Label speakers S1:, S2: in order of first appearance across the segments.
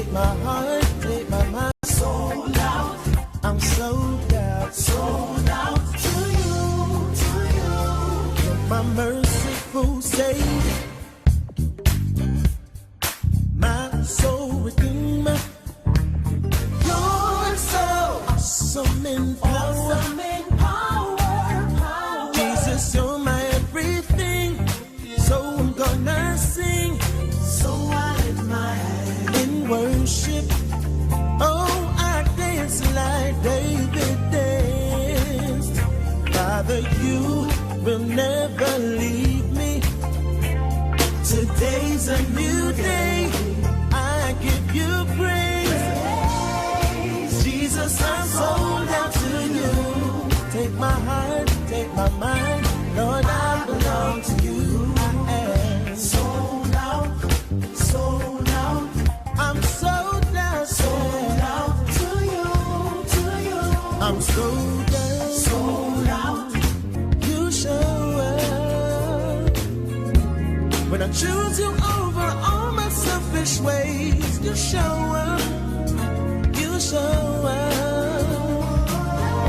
S1: Take my heart, take my mind. Sold out. I'm sold out. Sold out to you, to you. You're my merciful Savior, my soul redeemer. You're so awesome in power. Awesome in power. Jesus, you're my everything. So I'm gonna sing. So I lift my hand in worship. Oh, I dance like David danced. Father, you will never leave me. Today's a new day. I give you praise. Jesus, I'm sold out to you. Take my heart, take my mind. Lord, I belong to you. I am sold out, sold out. I'm sold out, sold out to you, to you. I'm sold out, sold out. You show up when I choose you over all my selfish ways. You show up, you show up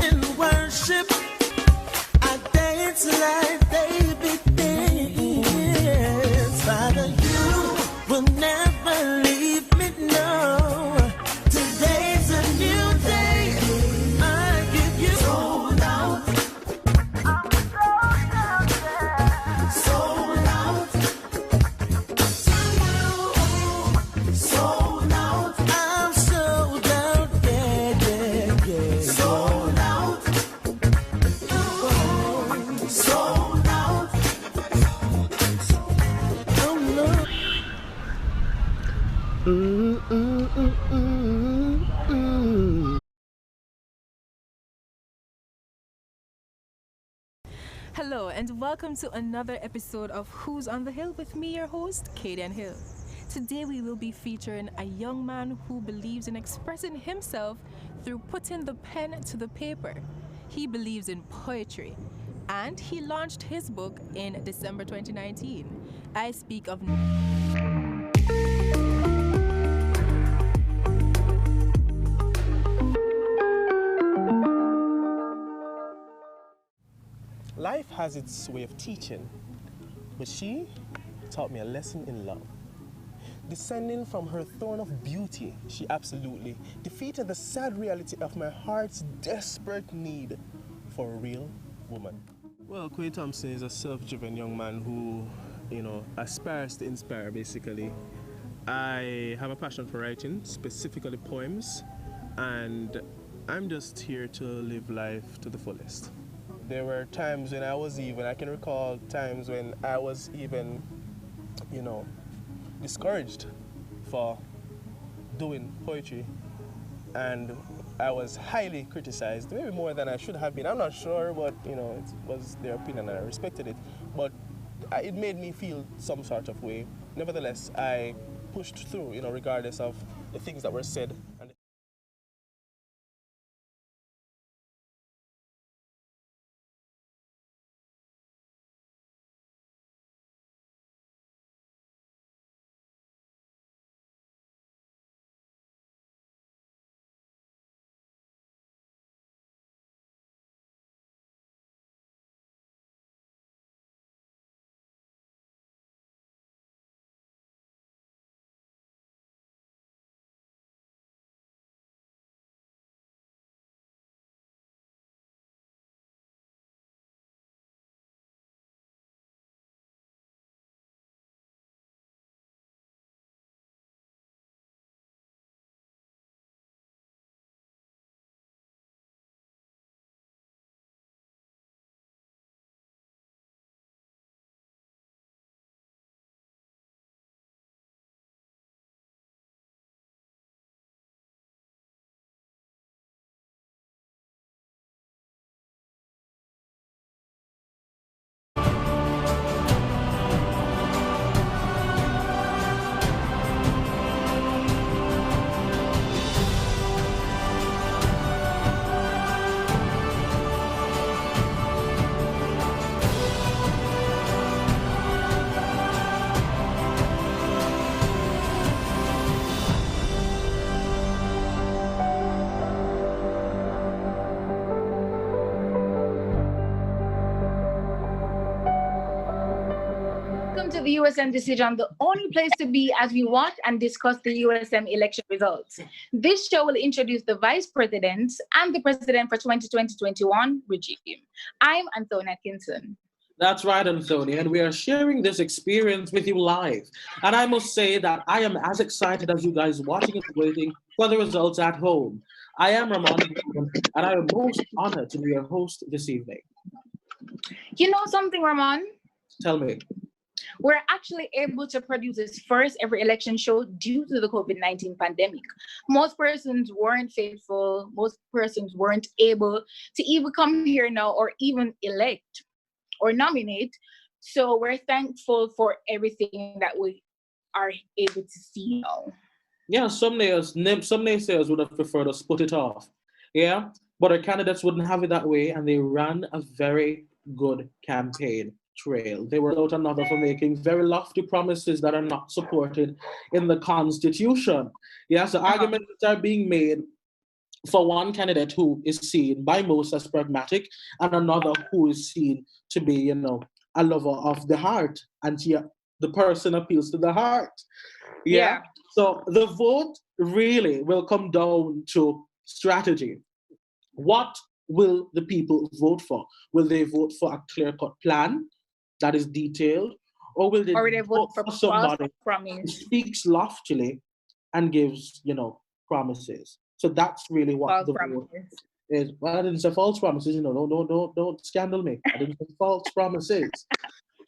S1: in worship. I dance like David dance. Father, you will never leave me, no. Today's a new day. I give you sold out. Sold out to you. Sold out. I'm sold out. Yeah, yeah, yeah. Sold out. Sold out. Oh no.
S2: Hello and welcome to another episode of Who's on the Hill with me, your host, Kaden Hill. Today we will be featuring a young man who believes in expressing himself through putting the pen to the paper. He believes in poetry and he launched his book in December 2019. I speak of
S3: Life has its way of teaching, but she taught me a lesson in love. Descending from her throne of beauty, she absolutely defeated the sad reality of my heart's desperate need for a real woman. Well, Quay Thompson is a self-driven young man who, aspires to inspire, basically. I have a passion for writing, specifically poems, and I'm just here to live life to the fullest. There were times when I can recall times when I was even, discouraged for doing poetry, and I was highly criticized, maybe more than I should have been. I'm not sure, but it was their opinion and I respected it. But it made me feel some sort of way. Nevertheless, I pushed through, regardless of the things that were said. And
S4: to the USM Decision, the only place to be as we watch and discuss the USM election results. This show will introduce the vice presidents and the president for 2020-21 regime. I'm Anthony Atkinson.
S5: That's right, Anthony, and we are sharing this experience with you live. And I must say that I am as excited as you guys watching and waiting for the results at home. I am Ramon, and I am most honored to be your host this evening.
S4: You know something, Ramon?
S5: Tell me.
S4: We're actually able to produce this first ever election show due to the COVID-19 pandemic. Most persons weren't faithful. Most persons weren't able to even come here now or even elect or nominate. So we're thankful for everything that we are able to see now.
S5: Yeah, some naysayers would have preferred us put it off. Yeah, but our candidates wouldn't have it that way, and they ran a very good campaign trail. They were out another for making very lofty promises that are not supported in the Constitution. Yeah, so arguments are being made for one candidate who is seen by most as pragmatic and another who is seen to be, a lover of the heart. And the person appeals to the heart. Yeah. So the vote really will come down to strategy. What will the people vote for? Will they vote for a clear-cut plan that is detailed, or will they vote for somebody who speaks loftily and gives, promises? So that's really what the vote is. Well, I didn't say false promises, don't scandal me. I didn't say false promises.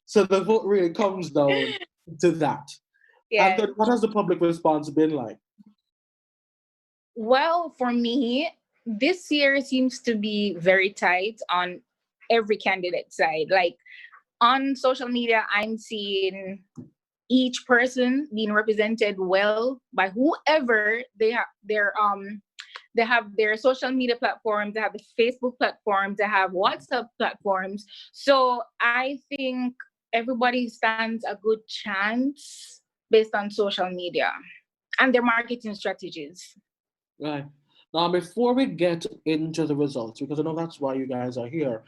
S5: So the vote really comes down to that. Yeah. And then what has the public response been like?
S4: Well, for me, this year seems to be very tight on every candidate side. Like on social media, I'm seeing each person being represented well by whoever they have their social media platforms, they have the Facebook platforms, they have WhatsApp platforms. So I think everybody stands a good chance based on social media and their marketing strategies.
S5: Right. Now, before we get into the results, because I know that's why you guys are here,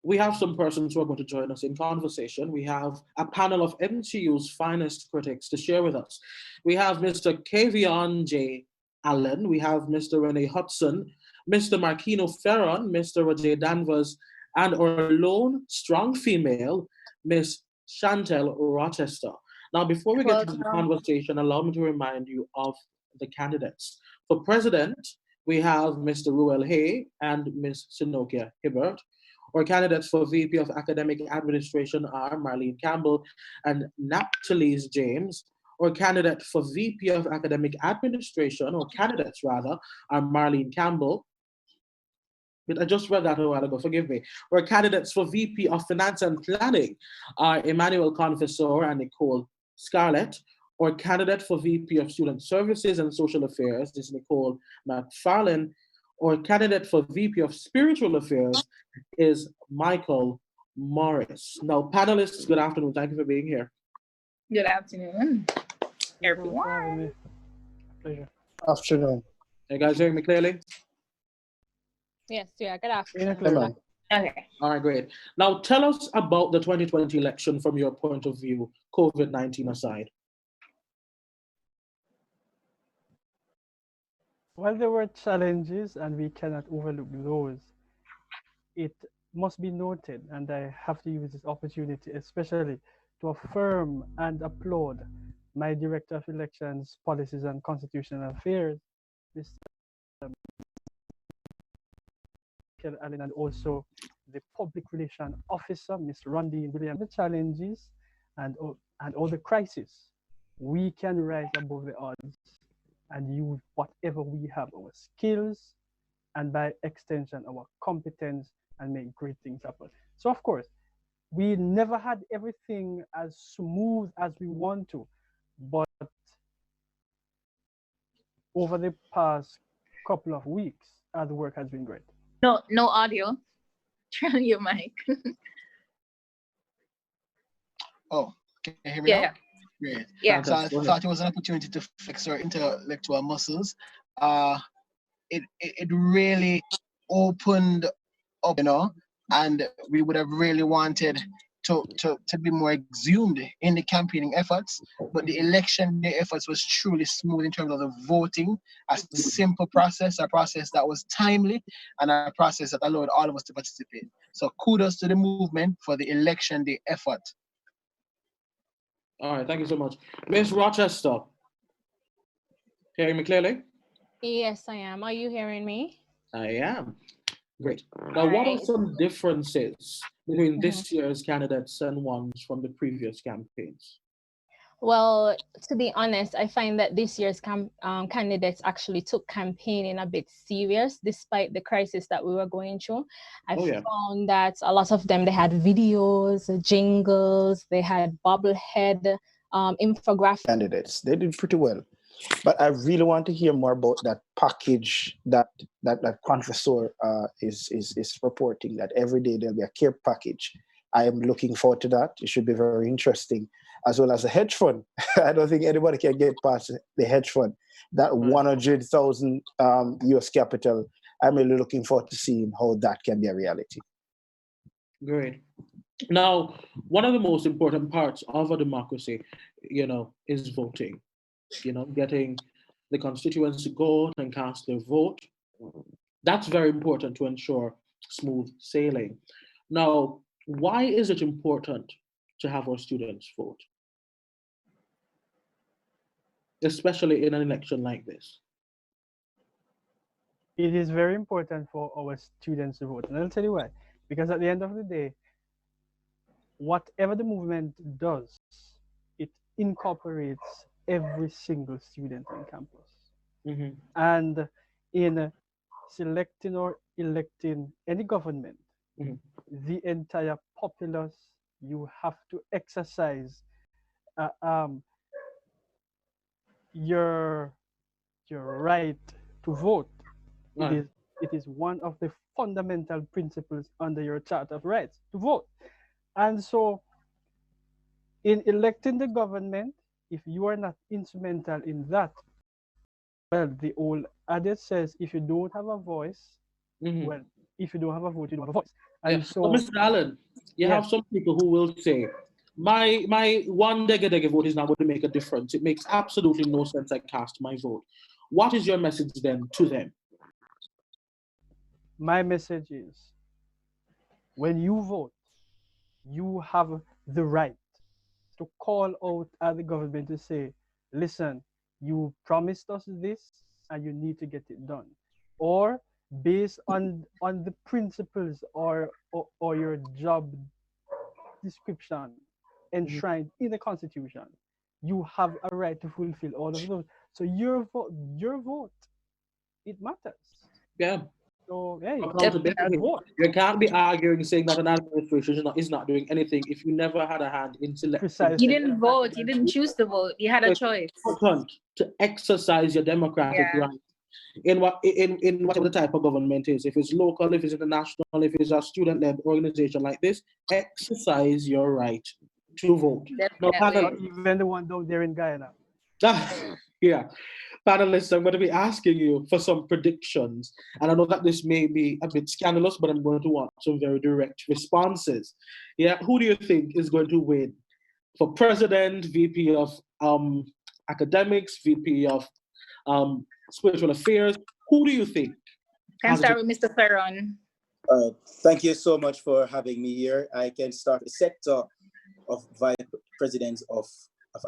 S5: we have some persons who are going to join us in conversation. We have a panel of MTU's finest critics to share with us. We have Mr. Kavion J. Allen, we have Mr. Renee Hudson, Mr. Marquino Ferron, Mr. Roger Danvers, and our lone strong female, Miss Chantel Rochester. Now, before we get to the conversation, allow me to remind you of the candidates. For president, we have Mr. Ruel Hay and Ms. Sinokia Hibbert. Our candidates for VP of Academic Administration are Marlene Campbell and Naphtalies James. Our candidate for VP of Academic Administration, or candidates rather, are Marlene Campbell. I just read that a while ago, forgive me. Our candidates for VP of Finance and Planning are Emmanuel Confessor and Nicole Scarlett. Our candidate for VP of Student Services and Social Affairs is Nicole McFarlane. Our candidate for VP of Spiritual Affairs is Michael Morris. Now, panelists, good afternoon. Thank you for being here.
S4: Good afternoon, everyone.
S3: Pleasure. Afternoon.
S5: Are you guys hearing me clearly?
S6: Yes, yeah, good afternoon.
S4: Okay.
S5: All right, great. Now, tell us about the 2020 election from your point of view, COVID-19 aside.
S7: While there were challenges and we cannot overlook those, it must be noted, and I have to use this opportunity especially to affirm and applaud my Director of Elections, Policies and Constitutional Affairs, Mr. Michael Allen, and also the Public Relations Officer, Ms. Rondine Williams. The challenges and all the crises, we can rise above the odds and use whatever we have, our skills, and by extension, our competence, and make great things happen. So of course, we never had everything as smooth as we want to, but over the past couple of weeks, the work has been great.
S4: No audio. Turn on your mic.
S8: Oh, can you hear me now? Great.
S4: Yeah.
S8: So I thought it was an opportunity to flex our intellectual muscles. It really opened up, and we would have really wanted to be more exhumed in the campaigning efforts, but the election day efforts was truly smooth in terms of the voting, a simple process, a process that was timely, and a process that allowed all of us to participate. So kudos to the movement for the election day effort.
S5: All right, thank you so much. Miss Rochester, hearing me clearly?
S6: Yes, I am. Are you hearing me?
S5: I am. Great. Now, what are
S6: Right.
S5: some differences between
S6: Mhm.
S5: this year's candidates and ones from the previous campaigns?
S6: Well, to be honest, I find that this year's candidates actually took campaigning a bit serious, despite the crisis that we were going through. I
S5: Oh, yeah.
S6: found that a lot of them, they had videos, jingles, they had bobblehead, infographics.
S9: Candidates. They did pretty well. But I really want to hear more about that package that Confessor is reporting, that every day there'll be a care package. I am looking forward to that. It should be very interesting, as well as the hedge fund. I don't think anybody can get past the hedge fund. That 100,000 US capital. I'm really looking forward to seeing how that can be a reality.
S5: Great. Now, one of the most important parts of a democracy, is voting. Getting the constituents to go and cast their vote. That's very important to ensure smooth sailing. Now, why is it important to have our students vote? Especially in an election like this.
S7: It is very important for our students to vote. And I'll tell you why. Because at the end of the day, whatever the movement does, it incorporates every single student on campus.
S5: Mm-hmm.
S7: And in selecting or electing any government,
S5: mm-hmm.
S7: the entire populace, you have to exercise your right to vote.
S5: Right.
S7: It is one of the fundamental principles under your Charter of Rights to vote. And so, in electing the government, if you are not instrumental in that, well, the old adage says, if you don't have a voice,
S5: Mm-hmm.
S7: well, if you don't have a vote, you don't have a voice.
S5: And
S7: yeah. So,
S5: but Mr. Allen, you have some people who will say, my one dege vote is not going to make a difference. It makes absolutely no sense I cast my vote. What is your message then to them?
S7: My message is, when you vote, you have the right to call out at the government to say, listen, you promised us this and you need to get it done. Or based on the principles or your job description enshrined in the Constitution, you have a right to fulfill all of those. So your vote, it matters.
S5: Yeah.
S7: So hey,
S5: you can't be arguing saying that an administration is not doing anything if you never had a hand in selecting.
S4: You didn't vote. You didn't choose to vote. You had a choice.
S5: It's important to exercise your democratic right in whatever the type of government is. If it's local, if it's international, if it's a student-led organization like this, exercise your right to vote.
S7: No, even the one down there in Guyana.
S5: Yeah. Panelists, I'm going to be asking you for some predictions. And I know that this may be a bit scandalous, but I'm going to want some very direct responses. Yeah, who do you think is going to win for president, VP of academics, VP of spiritual affairs? Who do you think?
S4: Can start with Mr. Theron.
S10: Thank you so much for having me here. I can start the sector of vice president of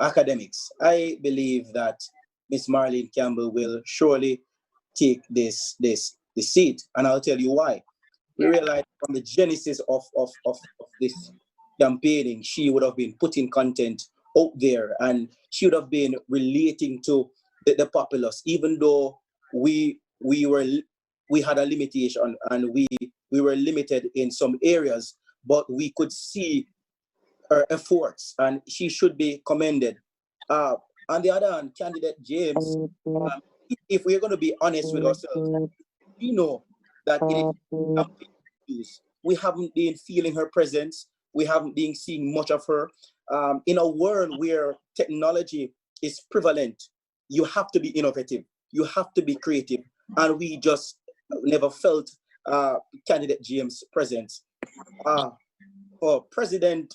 S10: academics. I believe that Miss Marlene Campbell will surely take this seat, and I'll tell you why. We realized from the genesis of this campaigning, she would have been putting content out there, and she would have been relating to the populace, even though we had a limitation and we were limited in some areas, but we could see her efforts, and she should be commended. On the other hand, candidate James, if we're going to be honest with ourselves, we know that we haven't been feeling her presence. We haven't been seeing much of her. In a world where technology is prevalent, you have to be innovative. You have to be creative. And we just never felt candidate James' presence. For President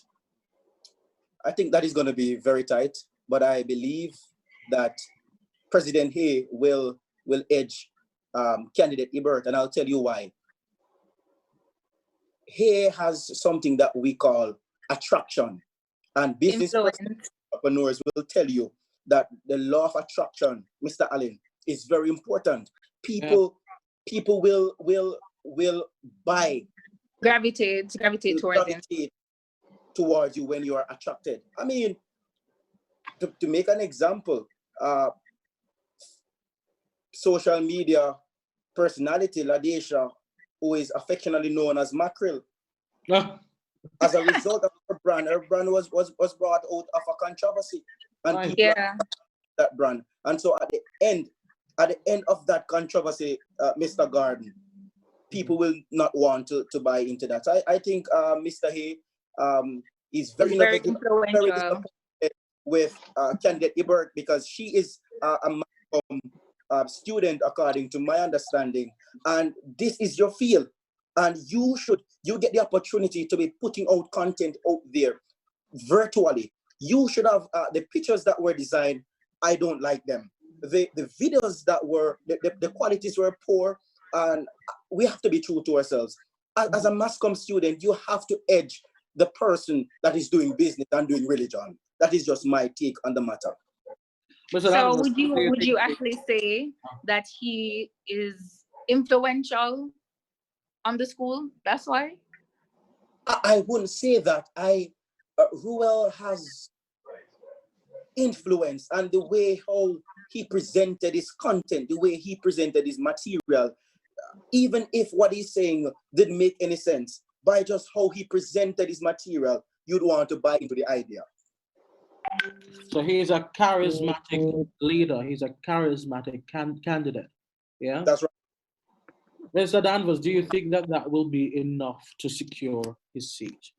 S10: I think that is going to be very tight, but I believe that President Hay will edge candidate Ebert, and I'll tell you why. Hay has something that we call attraction, and business entrepreneurs will tell you that the law of attraction, Mr. Allen, is very important. People will buy,
S4: gravitate
S10: towards you when you are attracted. I mean, to make an example, social media personality Ladesha, who is affectionately known as Mackerel, as a result of her brand was brought out of a controversy, and people that brand. And so at the end of that controversy, Mr. Garden, people will not want to buy into that. So I think Mr. Hay is very influential with candidate Ebert, because she is a student, according to my understanding, and this is your field, and you get the opportunity to be putting out content out there virtually. You should have the pictures that were designed. I don't like them. The videos that were the qualities were poor, and we have to be true to ourselves. As a mass comm student, you have to edge the person that is doing business and doing religion. That is just my take on the matter.
S4: So would you actually say that he is influential on the school? That's why?
S10: I wouldn't say that. Ruel has influence, and the way how he presented his content, the way he presented his material, even if what he's saying didn't make any sense, by just how he presented his material, you'd want to buy into the idea.
S5: So he's a charismatic leader. He's a charismatic candidate. Yeah,
S10: that's right.
S5: Mr. Danvers, do you think that will be enough to secure his seat?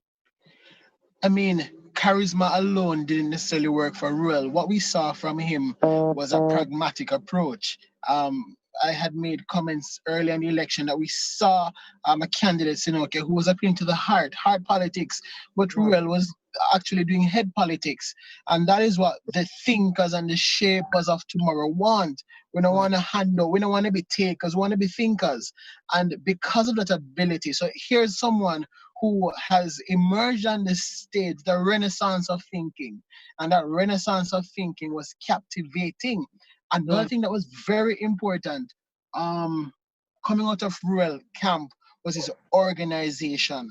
S8: I mean, charisma alone didn't necessarily work for Ruel. What we saw from him was a pragmatic approach. I had made comments early in the election that we saw a candidate, Sinoke, who was appealing to the heart politics, but Ruel was actually doing head politics. And that is what the thinkers and the shapers of tomorrow want. We don't want to handle, we don't want to be takers, we want to be thinkers. And because of that ability, so here's someone who has emerged on the stage, the renaissance of thinking. And that renaissance of thinking was captivating. Another thing that was very important, coming out of Ruel camp, was his organization.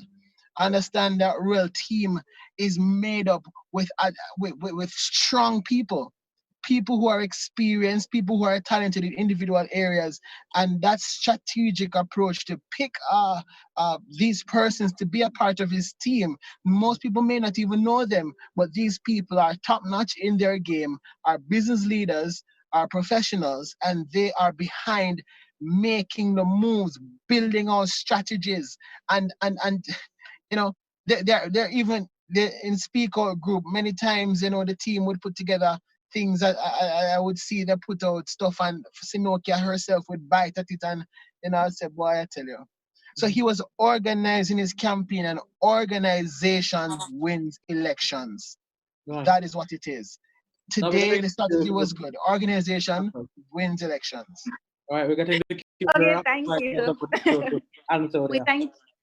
S8: Understand that Ruel team is made up with strong people who are experienced, people who are talented in individual areas, and that strategic approach to pick these persons to be a part of his team. Most people may not even know them, but these people are top-notch in their game, are business leaders, are professionals, and they are behind making the moves, building our strategies, and you know, they're even in speak out group. Many times, you know, the team would put together things that I would see they put out stuff, and Sinokia herself would bite at it, and you know, I said, boy, I tell you. So he was organizing his campaign, and organization wins elections. Right. That is what it is. Today, the strategy was good. Organization wins elections.
S5: All right, we're getting the
S4: okay, thank you.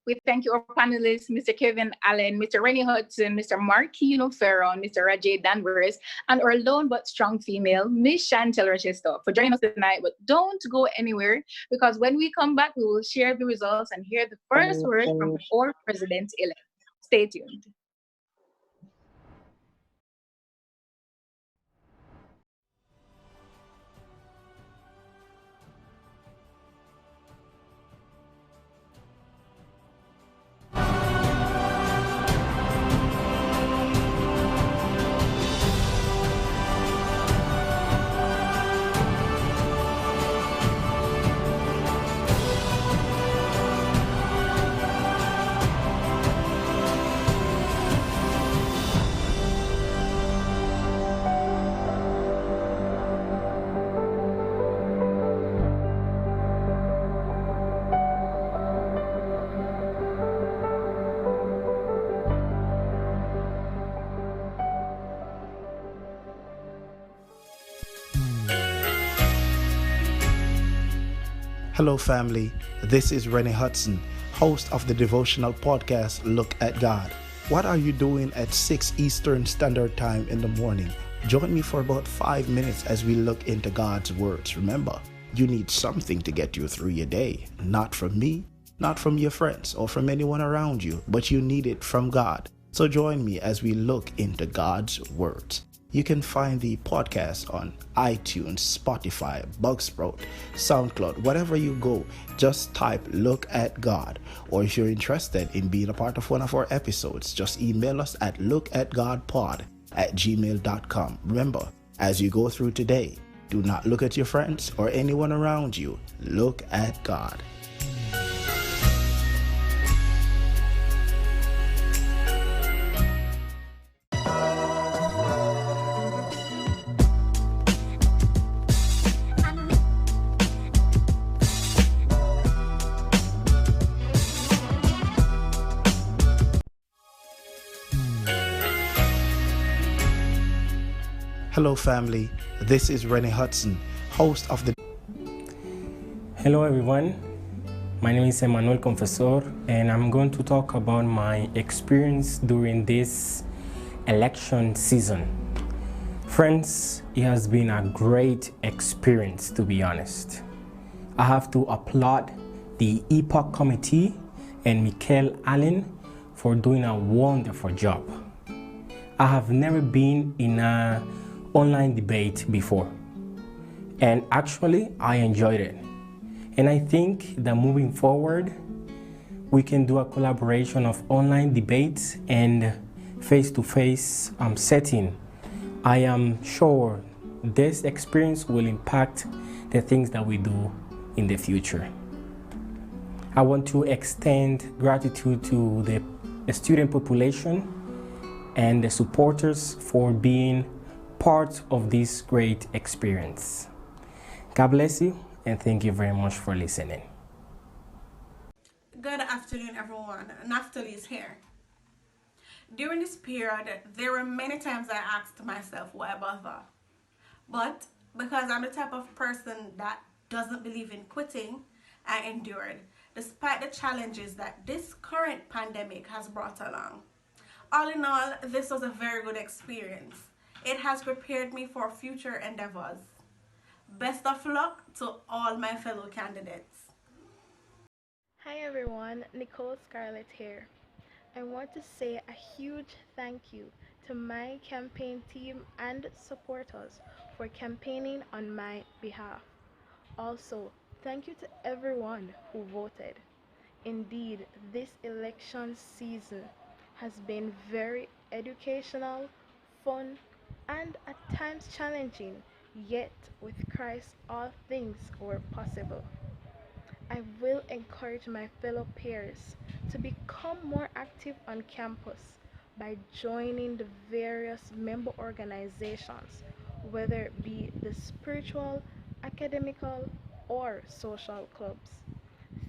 S4: We thank you, our panelists, Mr. Kevin Allen, Mr. Rennie Hudson, Mr. Marquino Ferron, Mr. Rajay Danvers, and our lone but strong female, Miss Chantel Rochester, for joining us tonight. But don't go anywhere, because when we come back, we will share the results and hear the first word from our president-elect. Stay tuned.
S9: Hello, family. This is Rennie Hudson, host of the devotional podcast, Look at God. What are you doing at 6 Eastern Standard Time in the morning? Join me for about 5 minutes as we look into God's words. Remember, you need something to get you through your day. Not from me, not from your friends, or from anyone around you, but you need it from God. So join me as we look into God's words. You can find the podcast on iTunes, Spotify, Bugsprout, SoundCloud, wherever you go. Just type Look at God. Or if you're interested in being a part of one of our episodes, just email us at lookatgodpod@gmail.com. Remember, as you go through today, do not look at your friends or anyone around you. Look at God. Hello, family. This is Rennie Hudson, host of the...
S11: Hello, everyone. My name is Emmanuel Confessor, and I'm going to talk about my experience during this election season. Friends, it has been a great experience, to be honest. I have to applaud the EPOC committee and Michael Allen for doing a wonderful job. I have never been in an online debate before, and actually I enjoyed it. And I think that moving forward, we can do a collaboration of online debates and face-to-face setting. I am sure this experience will impact the things that we do in the future. I want to extend gratitude to the student population and the supporters for being part of this great experience. God bless you, and thank you very much for listening.
S12: Good afternoon, everyone. Naphtali is here. During this period, there were many times I asked myself, why bother? But because I'm the type of person that doesn't believe in quitting, I endured, despite the challenges that this current pandemic has brought along. All in all, this was a very good experience. It has prepared me for future endeavors. Best of luck to all my fellow candidates.
S13: Hi everyone, Nicole Scarlett here. I want to say a huge thank you to my campaign team and supporters for campaigning on my behalf. Also, thank you to everyone who voted. Indeed, this election season has been very educational, fun, and at times challenging, yet with Christ all things were possible. I will encourage my fellow peers to become more active on campus by joining the various member organizations, whether it be the spiritual, academical, or social clubs.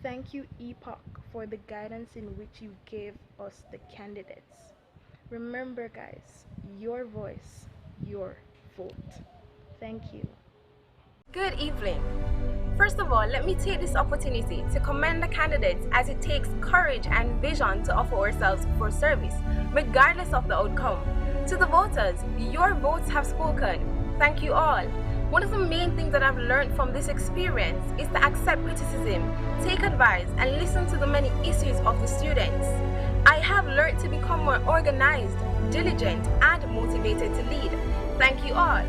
S13: Thank you, EPOC, for the guidance in which you gave us the candidates. Remember, guys, your voice, your vote. Thank you.
S2: Good evening. First of all, let me take this opportunity to commend the candidates, as it takes courage and vision to offer ourselves for service, regardless of the outcome. To the voters, your votes have spoken. Thank you all. One of the main things that I've learned from this experience is to accept criticism, take advice, and listen to the many issues of the students. I have learned to become more organized, diligent, and motivated to lead. Thank you all.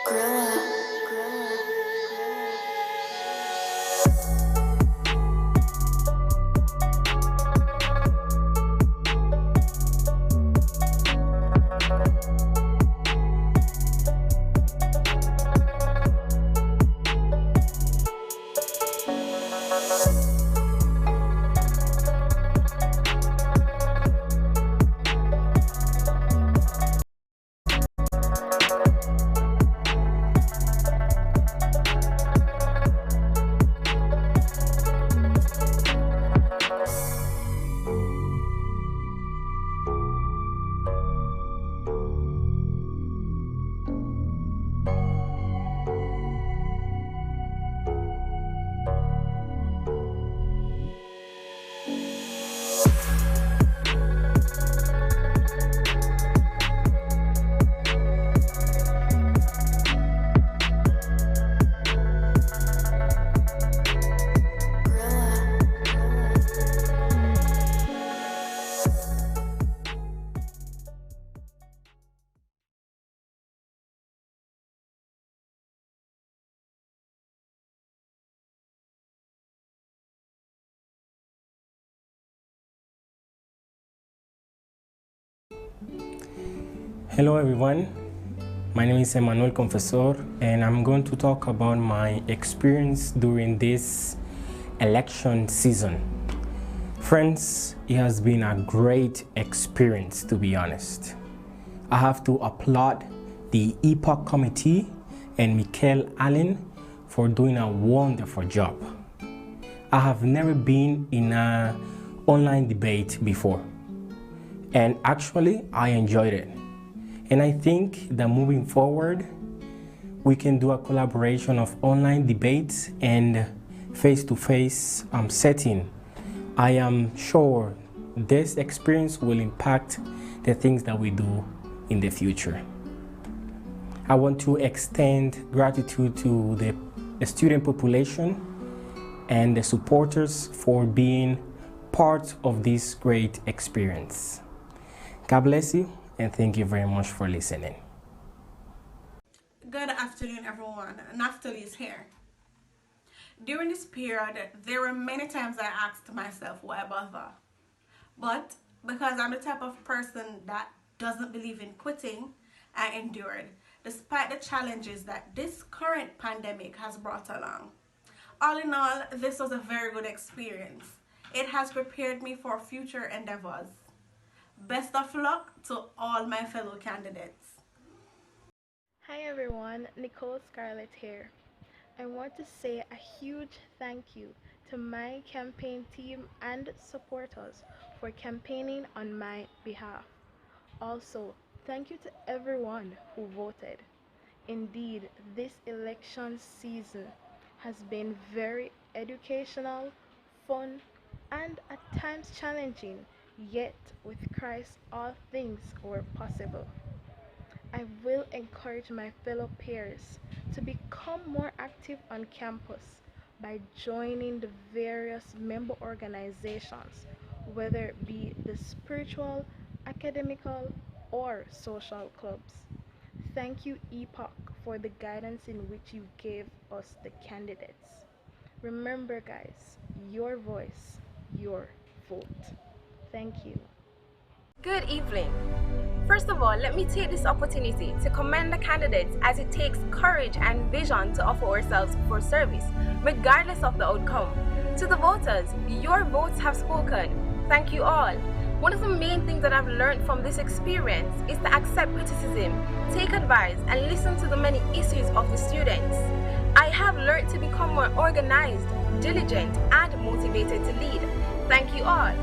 S14: Grow up, grow up, grow up.
S11: Hello everyone, my name is Emmanuel Confessor and I'm going to talk about my experience during this election season. Friends, it has been a great experience, to be honest. I have to applaud the EPOC committee and Michael Allen for doing a wonderful job. I have never been in an online debate before, and actually I enjoyed it. And I think that moving forward, we can do a collaboration of online debates and face-to-face setting. I am sure this experience will impact the things that we do in the future. I want to extend gratitude to the student population and the supporters for being part of this great experience. God bless you, and thank you very much for listening.
S12: Good afternoon, everyone. Naftali is here. During this period, there were many times I asked myself, why bother? But because I'm the type of person that doesn't believe in quitting, I endured, despite the challenges that this current pandemic has brought along. All in all, this was a very good experience. It has prepared me for future endeavors. Best of luck to all my fellow candidates.
S13: Hi everyone, Nicole Scarlett here. I want to say a huge thank you to my campaign team and supporters for campaigning on my behalf. Also, thank you to everyone who voted. Indeed, this election season has been very educational, fun, and at times challenging, yet with Christ all things were possible. I will encourage my fellow peers to become more active on campus by joining the various member organizations, whether it be the spiritual, academical, or social clubs. Thank you, EPOC, for the guidance in which you gave us the candidates. Remember, guys, your voice, your vote. Thank you.
S14: Good evening. First of all, let me take this opportunity to commend the candidates as it takes courage and vision to offer ourselves for service, regardless of the outcome. To the voters, your votes have spoken. Thank you all. One of the main things that I've learned from this experience is to accept criticism, take advice, and listen to the many issues of the students. I have learned to become more organized, diligent, and motivated to lead. Thank you all.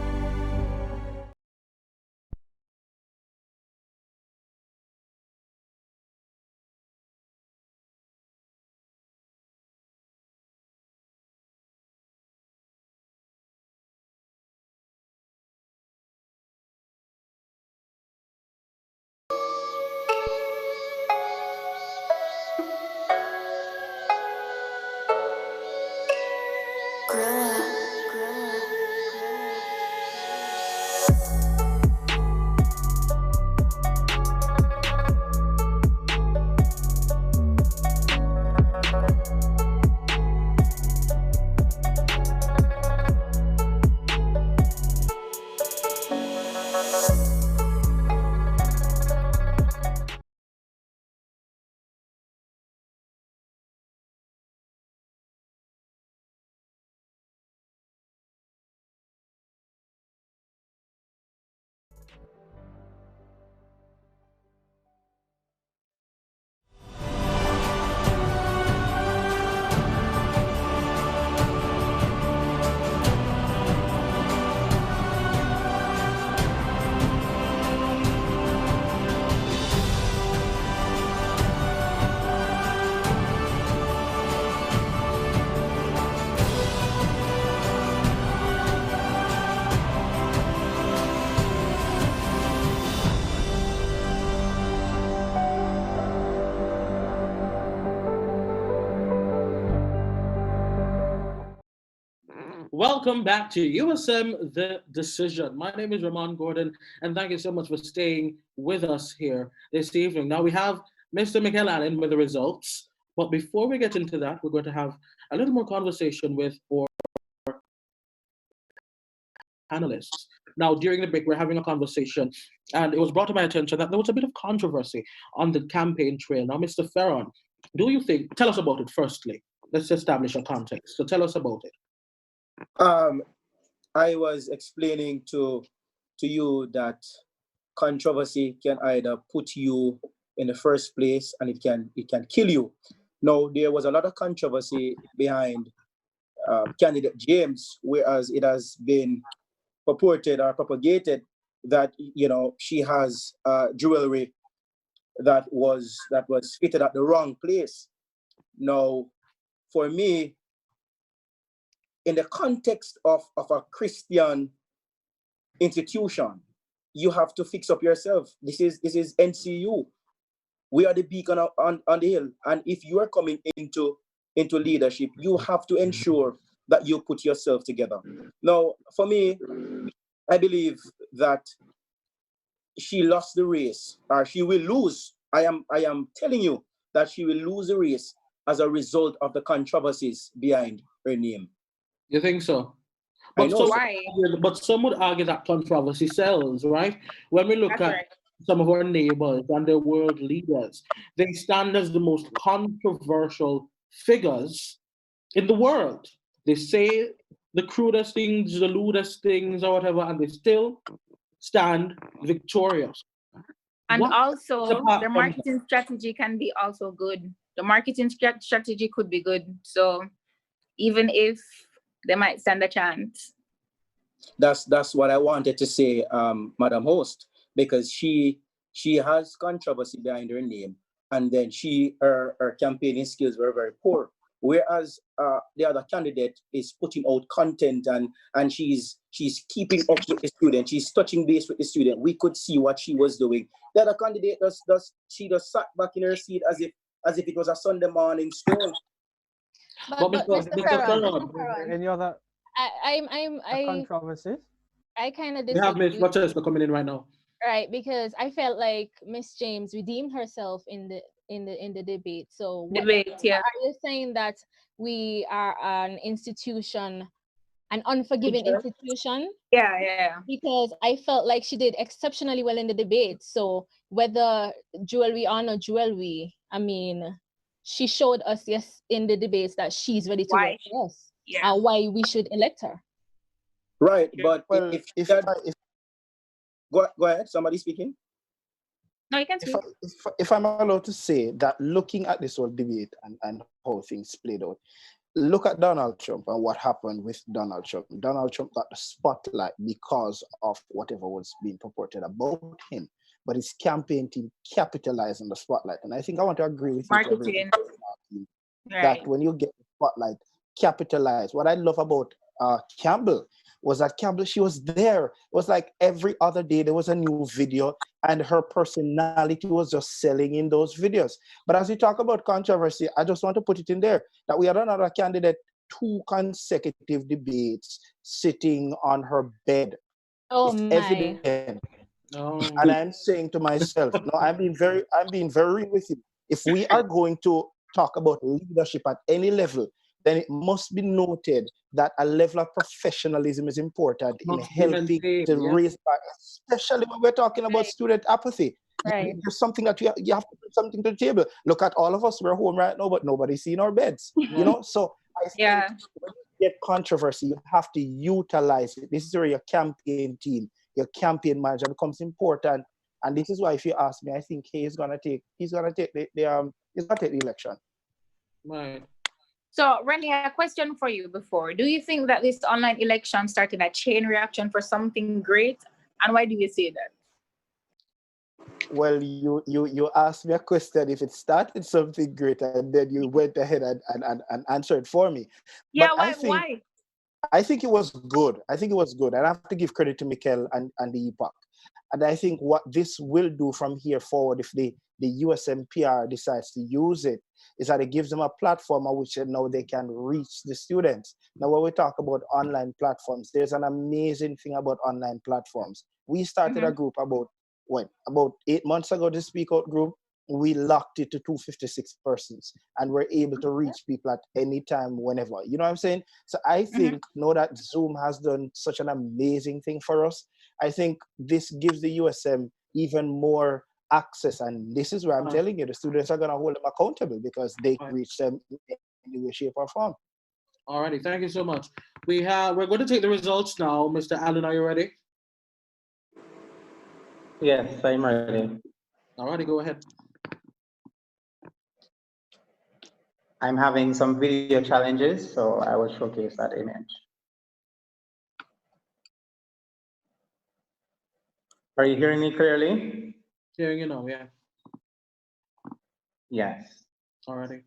S5: Welcome back to USM The Decision. My name is Ramon Gordon, and thank you so much for staying with us here this evening. Now we have Mr. Michael Allen with the results, but before we get into that, we're going to have a little more conversation with our panelists. Now, during the break, we're having a conversation, and it was brought to my attention that there was a bit of controversy on the campaign trail. Now, Mr. Ferron, do you think, tell us about it firstly. Let's establish a context. So tell us about it.
S10: I was explaining to you that controversy can either put you in the first place and it can kill you. Now, there was a lot of controversy behind candidate James, whereas it has been purported or propagated that she has jewelry that was fitted at the wrong place. Now, for me, in the context of a Christian institution, you have to fix up yourself. This is NCU. We are the beacon on the hill, and if you are coming into leadership, you have to ensure that you put yourself together. Now, for me, I believe that she lost the race, or she will lose. I am telling you that she will lose the race as a result of the controversies behind her name.
S5: You think so?
S10: I know.
S5: But some would argue that controversy sells, right? When we look
S4: That's
S5: at
S4: right.
S5: some of our neighbors and their world leaders, they stand as the most controversial figures in the world. They say the crudest things, the lewdest things, or whatever, and they still stand victorious.
S4: And
S5: What
S4: also,
S5: apart
S4: the
S5: from
S4: marketing strategy can be also good. The marketing strategy could be good. So even if they might stand a chance.
S10: That's what I wanted to say, Madam Host, because she has controversy behind her name, and then her campaigning skills were very poor. Whereas the other candidate is putting out content and she's keeping up with the student, she's touching base with the student. We could see what she was doing. The other candidate she just sat back in her seat as if it was a Sunday morning stroll.
S6: But Mr. Ferron,
S7: Any other controversies?
S6: I kind of
S5: we have
S6: disagree
S5: Miss
S6: with
S5: Rochester coming in right now.
S6: right, because I felt like Miss James redeemed herself in the debate. So
S4: Yeah.
S6: are you saying that we are an institution, an unforgiving institution?
S4: Yeah.
S6: Because I felt like she did exceptionally well in the debate. So whether jewelry or no jewelry, I mean, she showed us in the debates that she's ready to work for us.
S4: Yeah.
S6: Why we should elect her.
S10: Right, but
S9: Well,
S10: go ahead, somebody speaking.
S4: No, you can speak.
S9: If I'm allowed to say that, looking at this whole debate and how things played out, look at Donald Trump and what happened with Donald Trump. Donald Trump got the spotlight because of whatever was being purported about him, but his campaign team capitalized on the spotlight. And I think I want to agree with
S4: marketing.
S9: You that when you get the spotlight, capitalize. What I love about Campbell was that Campbell, she was there. It was like every other day there was a new video, and her personality was just selling in those videos. But as we talk about controversy, I just want to put it in there that we had another candidate 2 consecutive debates sitting on her bed.
S6: Oh
S9: it's
S6: my.
S9: evident. And I'm saying to myself, no, I'm being very real with you. If we are going to talk about leadership at any level, then it must be noted that a level of professionalism is important in helping to raise back, especially when we're talking about student apathy.
S6: Right.
S9: There's something that you have to put something to the table. Look at all of us, we're home right now, but nobody's seeing our beds. You know, so I think when you get controversy, you have to utilize it. This is where your campaign team, your campaign manager becomes important. And this is why, if you ask me, I think he's gonna take the election.
S5: Right.
S4: So, Randy, a question for you before. Do you think that this online election started a chain reaction for something great? And why do you say that?
S9: Well, you asked me a question if it started something great, and then you went ahead and answered for me.
S4: Yeah,
S9: but
S4: why?
S9: I think it was good. I have to give credit to Mikel and the EPOC. And I think what this will do from here forward, if the USM PR decides to use it, is that it gives them a platform on which now they can reach the students. Now, when we talk about online platforms, there's an amazing thing about online platforms. We started a group about 8 months ago, the Speak Out group. We locked it to 256 persons, and we're able to reach people at any time, whenever. You know what I'm saying? So I think now that Zoom has done such an amazing thing for us, I think this gives the USM even more access, and this is where I'm telling you, the students are going to hold them accountable because they reach them in any way, shape, or form.
S5: Alrighty, thank you so much. We're going to take the results now. Mr. Allen, are you ready?
S15: Yes, I'm ready.
S5: Alrighty, go ahead.
S15: I'm having some video challenges, so I will showcase that image. Are you hearing me clearly?
S5: Hearing you now, yeah.
S15: Yes.
S5: Alrighty.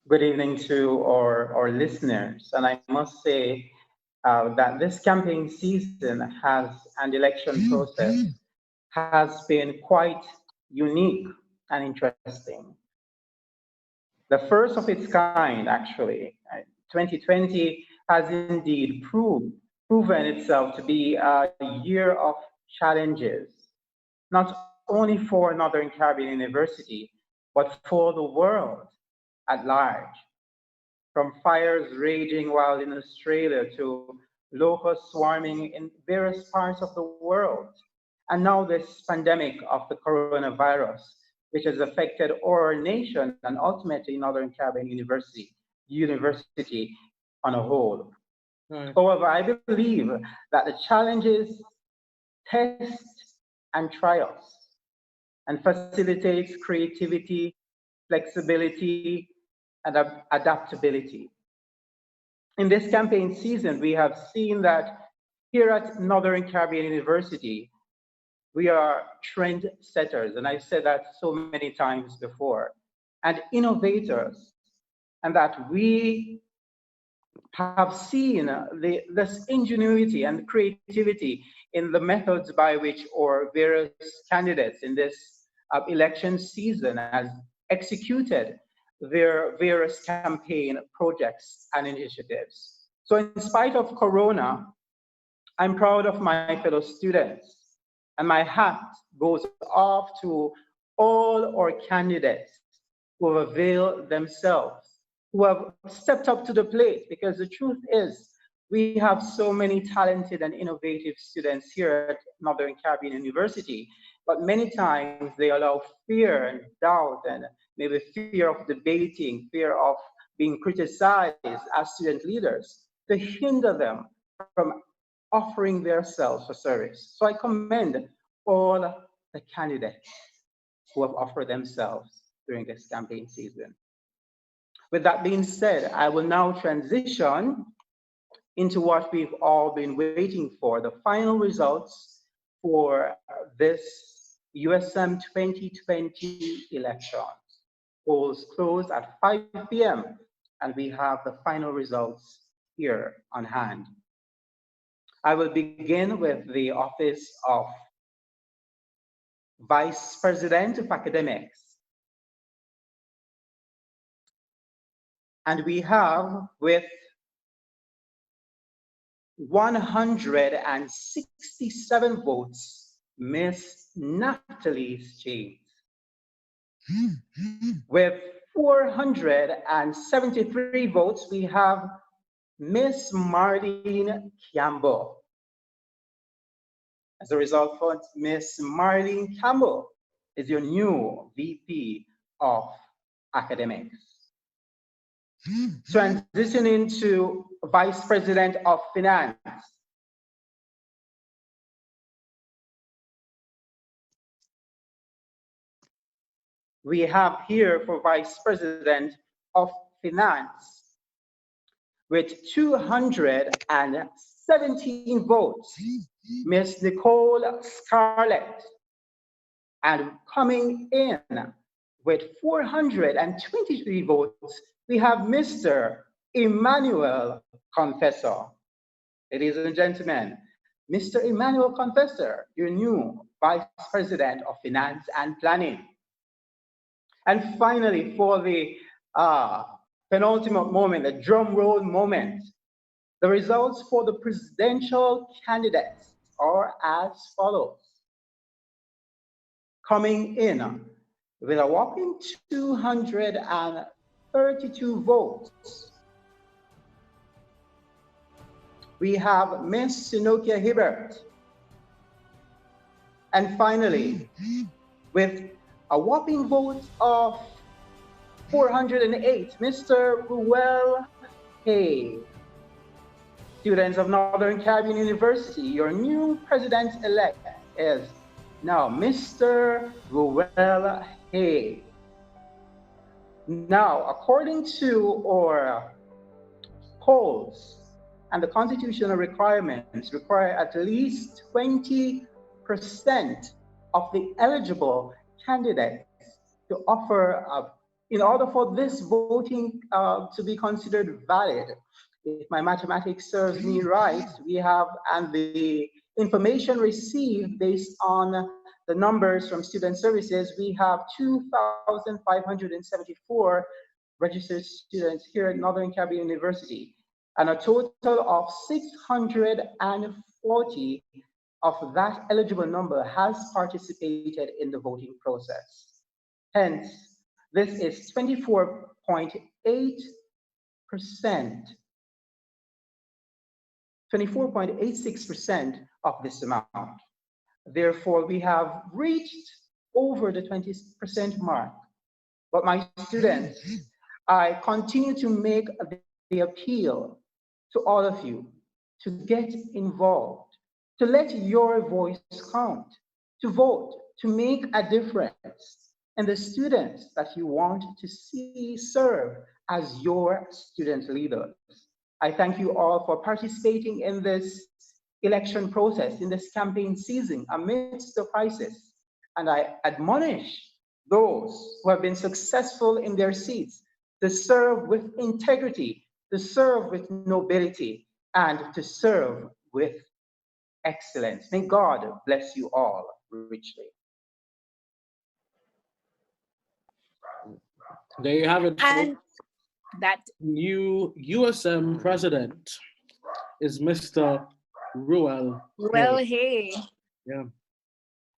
S15: Good evening to our listeners. And I must say that this campaign season and election process has been quite unique and interesting. The first of its kind, actually. 2020 has indeed proven itself to be a year of challenges, not only for Northern Caribbean University, but for the world at large. From fires raging wild in Australia to locusts swarming in various parts of the world. And now this pandemic of the coronavirus, which has affected our nation and ultimately Northern Caribbean University on a whole.
S5: Right.
S15: However, I believe that the challenges test and try us and facilitates creativity, flexibility, and adaptability. In this campaign season, we have seen that here at Northern Caribbean University, we are trend setters, and I've said that so many times before, and innovators, and that we have seen this ingenuity and creativity in the methods by which our various candidates in this election season has executed their various campaign projects and initiatives. So in spite of Corona, I'm proud of my fellow students, and my hat goes off to all our candidates who have availed themselves, who have stepped up to the plate, because the truth is, we have so many talented and innovative students here at Northern Caribbean University, but many times they allow fear and doubt and maybe fear of debating, fear of being criticized as student leaders to hinder them from offering themselves for service. So I commend all the candidates who have offered themselves during this campaign season. With that being said, I will now transition into what we've all been waiting for, the final results for this USM 2020 elections. Polls close at 5 p.m. and we have the final results here on hand. I will begin with the office of Vice President of Academics. And we have with 167 votes, Miss Natalie James. With 473 votes, we have Miss Marlene Campbell. As a result, Miss Marlene Campbell is your new VP of Academics. Transitioning to Vice President of Finance. We have here for Vice President of Finance with 217 votes, Ms. Nicole Scarlett, and coming in with 423 votes, we have Mr. Emmanuel Confessor. Ladies and gentlemen, Mr. Emmanuel Confessor, your new Vice President of Finance and Planning. And finally, for the penultimate moment, the drum roll moment, the results for the presidential candidates are as follows. Coming in with a whopping 232 votes, we have Miss Sinokia Hibbert. And finally, with a whopping vote of 408, Mr. Ruel Hay. Students of Northern Caribbean University, your new president-elect is now Mr. Ruel Hay. Now, according to our polls and the constitutional requirements require at least 20% of the eligible candidates to offer, in order for this voting to be considered valid. If my mathematics serves me right, we have, and the information received based on the numbers from student services, we have 2,574 registered students here at Northern Caribbean University, and a total of 640 of that eligible number has participated in the voting process. Hence, this is 24.86% of this amount. Therefore, we have reached over the 20% mark. But my students, I continue to make the appeal to all of you to get involved, to let your voice count, to vote, to make a difference in the students that you want to see serve as your student leaders. I thank you all for participating in this election process, in this campaign season amidst the crisis. And I admonish those who have been successful in their seats to serve with integrity, to serve with nobility, and to serve with excellence. May God bless you all richly.
S5: There you have it.
S4: And that
S5: new USM president is Mr. Ruel.
S4: Well, hey.
S5: Yeah,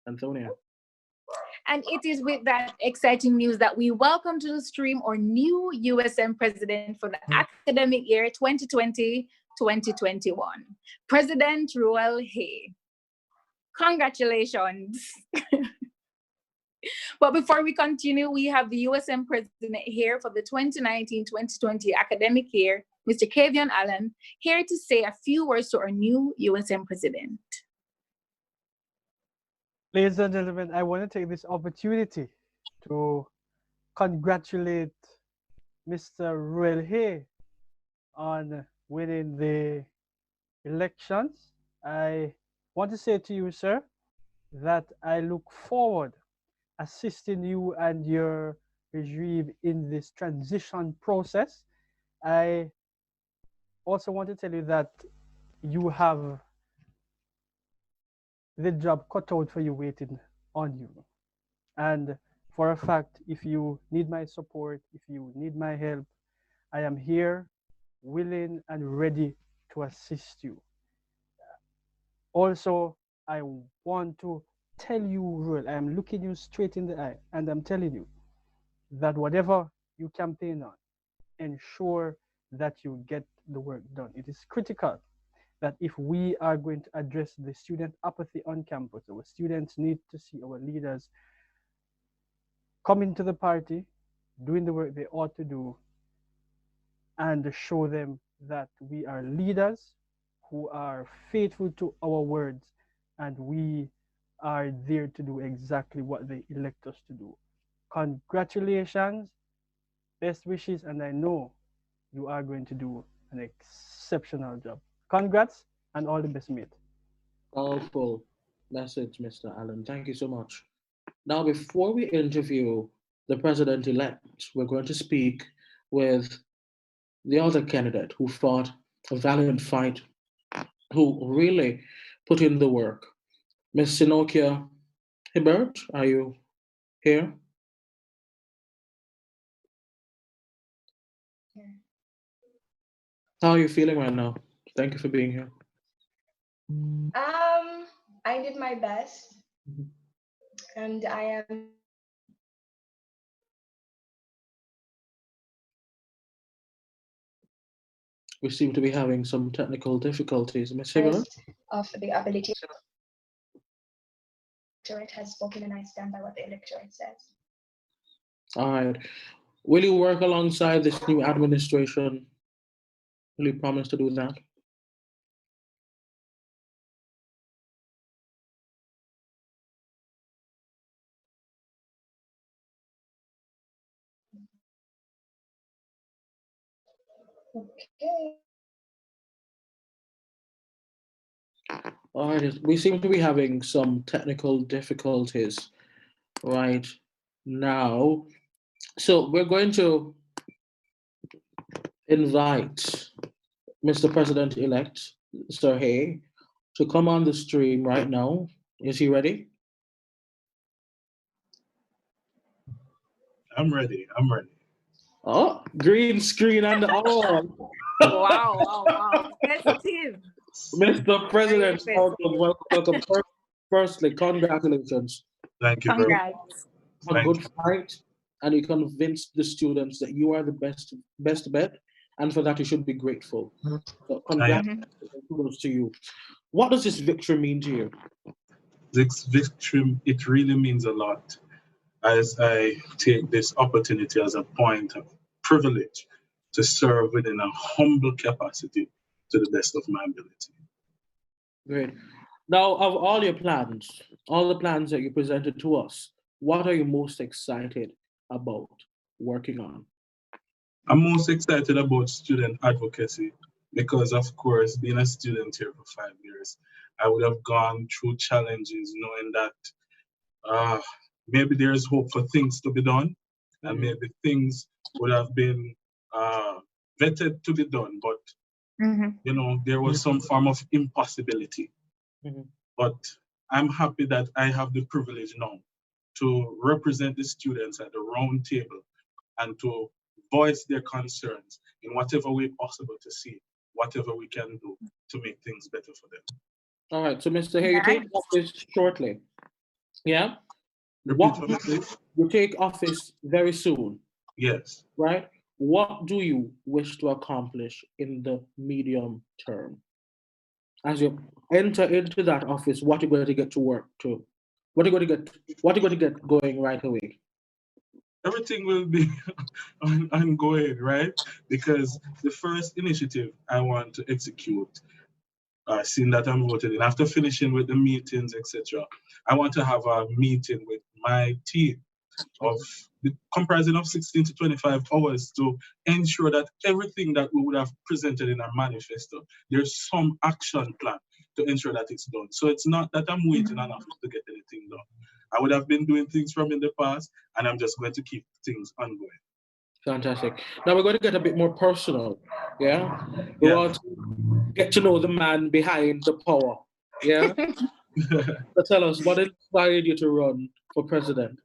S5: Antonia.
S4: And it is with that exciting news that we welcome to the stream our new USM president for the academic year 2020-2021, President Ruel Hay. Congratulations. But before we continue, we have the USM president here for the 2019-2020 academic year, Mr. Kavion Allen, here to say a few words to our new USM president.
S7: Ladies and gentlemen, I want to take this opportunity to congratulate Mr. Ruel Hay on winning the elections. I want to say to you, sir, that I look forward assisting you and your regime in this transition process. I also want to tell you that you have the job cut out for you waiting on you. And for a fact, if you need my support, if you need my help, I am here, willing and ready to assist you. Also, I want to tell you, Ruel, I am looking you straight in the eye, and I'm telling you that whatever you campaign on, ensure that you get the work done. It is critical that if we are going to address the student apathy on campus, our students need to see our leaders coming to the party, doing the work they ought to do, and show them that we are leaders who are faithful to our words, and we are there to do exactly what they elect us to do. Congratulations, best wishes, and I know you are going to do an exceptional job. Congrats and all the best, mate.
S5: Powerful message, Mr. Allen. Thank you so much. Now, before we interview the president-elect, we're going to speak with the other candidate who fought a valiant fight, who really put in the work. Ms. Sinokia Hibbert, are you here? How are you feeling right now? Thank you for being here.
S16: I did my best, and I am
S5: We seem to be having some technical difficulties. Ms. Hibber?
S16: Of the ability electorate has spoken, and I stand by what the electorate says.
S5: All right. Will you work alongside this new administration? Will you promise to do that?
S16: Okay.
S5: All right. We seem to be having some technical difficulties right now. So we're going to invite Mr. President-elect, Sir Hay, to come on the stream right now. Is he ready?
S17: I'm ready. I'm ready.
S5: Oh, green screen and all.
S14: Wow. Sensitive.
S5: Mr. President,
S14: Very
S5: welcome. Firstly, congratulations.
S17: Thank you very much.
S14: Congrats.
S5: A good fight, and you convinced the students that you are the best bet, and for that you should be grateful. So congratulations to you. What does this victory mean to you?
S17: This victory, it really means a lot, as I take this opportunity as a point of privilege to serve within a humble capacity to the best of my ability.
S5: Great. Now, of all your plans, all the plans that you presented to us, what are you most excited about working on?
S17: I'm most excited about student advocacy because, of course, being a student here for 5 years, I would have gone through challenges knowing that maybe there's hope for things to be done, and maybe things would have been vetted to be done, but you know, there was some form of impossibility. But I'm happy that I have the privilege now to represent the students at the round table and to voice their concerns in whatever way possible to see whatever we can do to make things better for them.
S5: All right, so Mr. Hay, you take office shortly. Yeah? You take office very soon.
S17: Yes.
S5: Right? What do you wish to accomplish in the medium term? As you enter into that office, what are you going to get to work to? What are you going to get going right away?
S17: Everything will be ongoing, right? Because the first initiative I want to execute, seeing that I'm voted in, after finishing with the meetings, etc., I want to have a meeting with my team of comprising of 16 to 25 hours to ensure that everything that we would have presented in our manifesto, there's some action plan to ensure that it's done. So it's not that I'm waiting on office to get anything done. I would have been doing things from in the past, and I'm just going to keep things ongoing.
S5: Fantastic. Now we're going to get a bit more personal. Yeah? We want to get to know the man behind the power. Yeah? So tell us, what inspired you to run for president?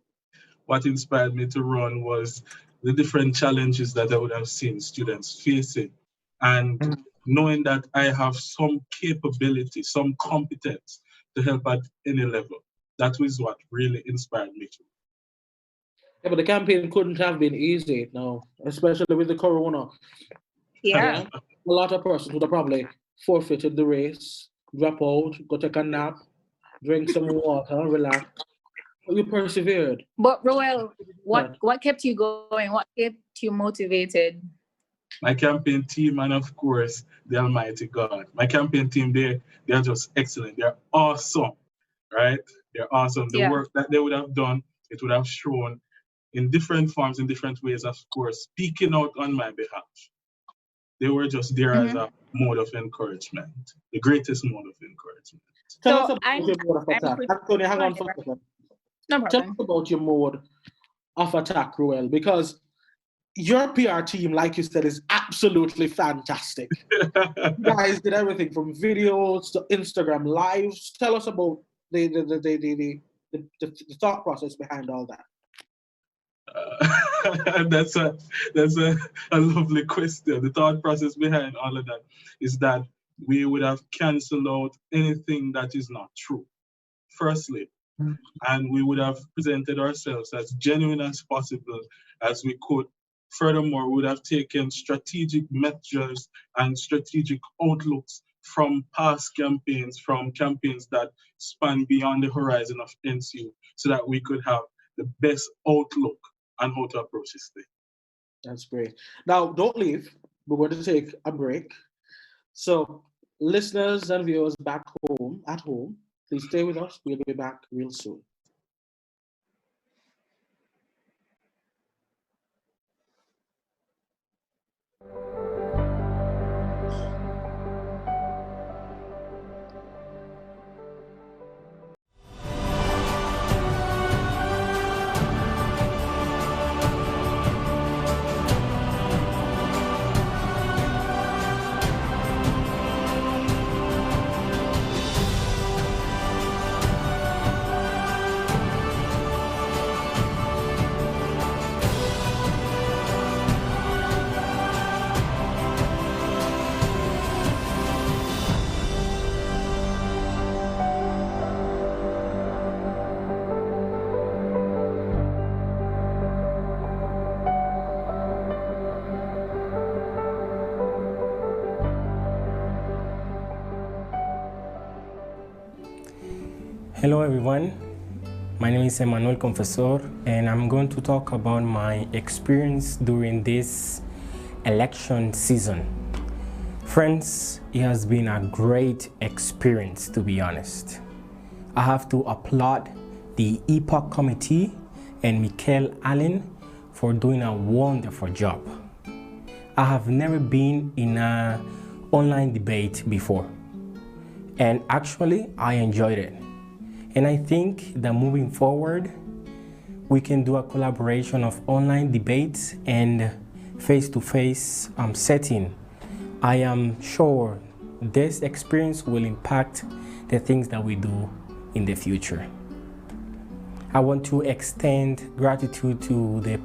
S17: What inspired me to run was the different challenges that I would have seen students facing, and knowing that I have some capability, some competence to help at any level. That was what really inspired me to.
S5: Yeah, but the campaign couldn't have been easy now, especially with the corona.
S4: Yeah.
S5: A lot of persons would have probably forfeited the race, drop out, go take a nap, drink some water, relax. You persevered.
S4: But Roel, what kept you going? What kept you motivated?
S17: My campaign team, and of course, the Almighty God. My campaign team, they are just excellent. They're awesome, right? They're awesome. The work that they would have done, it would have shown in different forms, in different ways, of course, speaking out on my behalf. They were just there as a mode of encouragement, the greatest mode of encouragement.
S5: Tell us about your mode of attack. Anthony, hang on for a second.
S4: No
S5: Tell us about your mode of attack, Ruel, because your PR team, like you said, is absolutely fantastic. You guys did everything from videos to Instagram lives. Tell us about the thought process behind all that.
S17: That's a lovely question. The thought process behind all of that is that we would have canceled out anything that is not true, firstly, and we would have presented ourselves as genuine as possible as we could Furthermore, we would have taken strategic measures and strategic outlooks from past campaigns, from campaigns that span beyond the horizon of NCU, so that we could have the best outlook on how to approach this thing.
S5: That's great. Now, don't leave. We're going to take a break. So, listeners and viewers back home, at home, please stay with us. We'll be back real soon.
S11: Hello everyone, my name is Emmanuel Confessor and I'm going to talk about my experience during this election season. Friends, it has been a great experience, to be honest. I have to applaud the EPOC committee and Michael Allen for doing a wonderful job. I have never been in an online debate before, and actually I enjoyed it. And I think that moving forward, we can do a collaboration of online debates and face-to-face setting. I am sure this experience will impact the things that we do in the future. I want to extend gratitude to the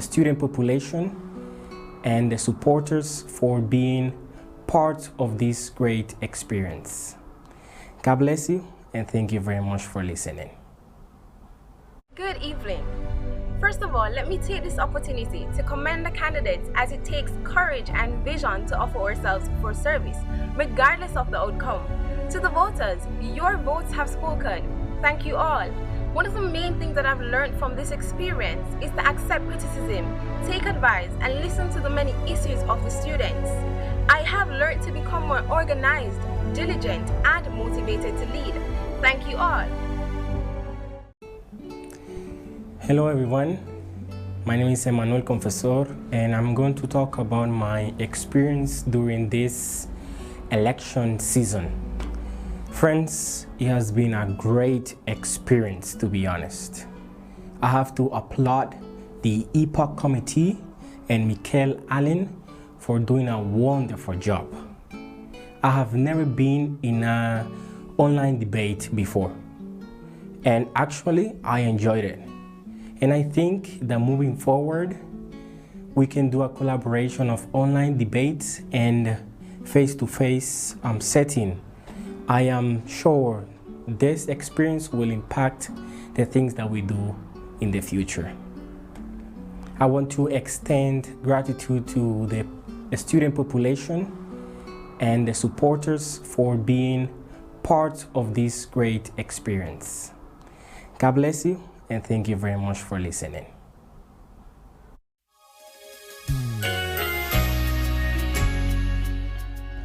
S11: student population and the supporters for being part of this great experience. God bless you. And thank you very much for listening.
S14: Good evening. First of all, let me take this opportunity to commend the candidates, as it takes courage and vision to offer ourselves for service, regardless of the outcome. To the voters, your votes have spoken. Thank you all. One of the main things that I've learned from this experience is to accept criticism, take advice, and listen to the many issues of the students. I have learned to become more organized, diligent, and motivated to lead. Thank you all.
S11: Hello everyone, my name is Emmanuel Confessor and I'm going to talk about my experience during this election season. Friends, it has been a great experience, to be honest. I have to applaud the EPOC committee and Michael Allen for doing a wonderful job. I have never been in an online debate before, and actually I enjoyed it. And I think that moving forward, we can do a collaboration of online debates and face-to-face setting. I am sure this experience will impact the things that we do in the future. I want to extend gratitude to the student population and the supporters for being part of this great experience. God bless you, and thank you very much for listening.